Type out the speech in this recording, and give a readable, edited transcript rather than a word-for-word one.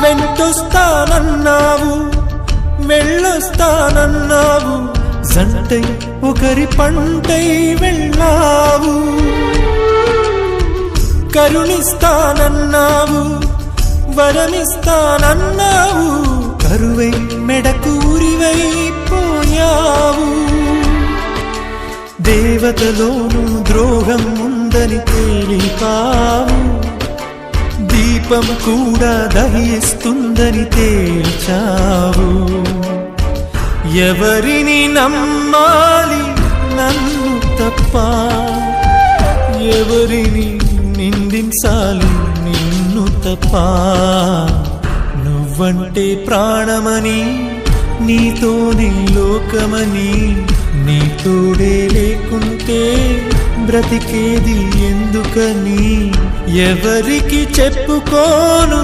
వెంటొస్తానన్నావు, వెళ్ళొస్తానన్నావు, జంటై ఒకరి పంటై వెళ్ళావు. కరుణిస్తానన్నావు, వరమిస్తానన్నావు, కరువై మెడకూరివైపోయావు. దేవతలోనూ ద్రోహం ఉందని తేలిపావు, దీపం కూడా దహిస్తుందని తేల్చావు. ఎవరిని నమ్మాలి నన్ను తప్ప, ఎవరిని నిందించాలి నిన్ను తప్ప. నువ్వంటే ప్రాణమని, నీతోనే లోకమని, నీ తోడే లేకుంటే బ్రతికేది ఎందుకని ఎవరికి చెప్పుకోను.